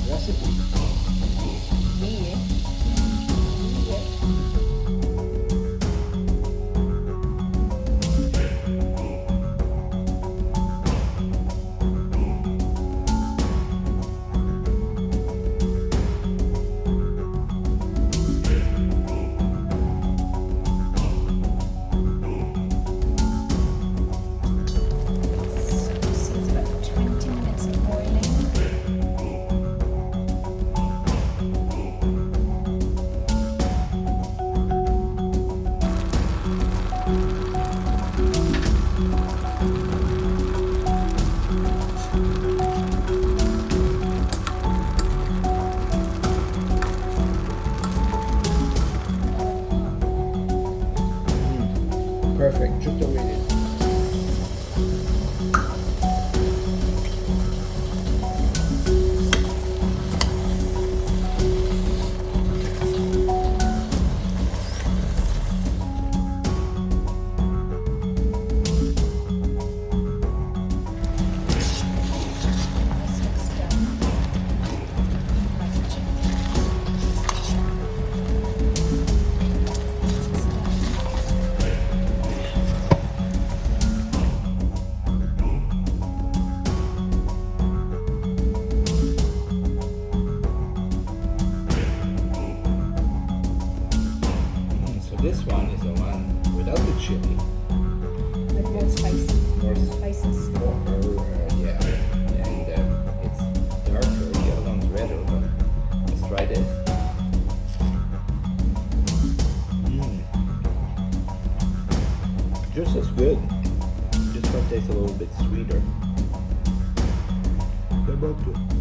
recipe. Yeah. Perfect, just the way it is. This one is the one without the chili. With more spice. More spices. Yeah. And it's darker. The other one's redder, but let's try this. Just as good. Just one tastes a little bit sweeter. They're both good.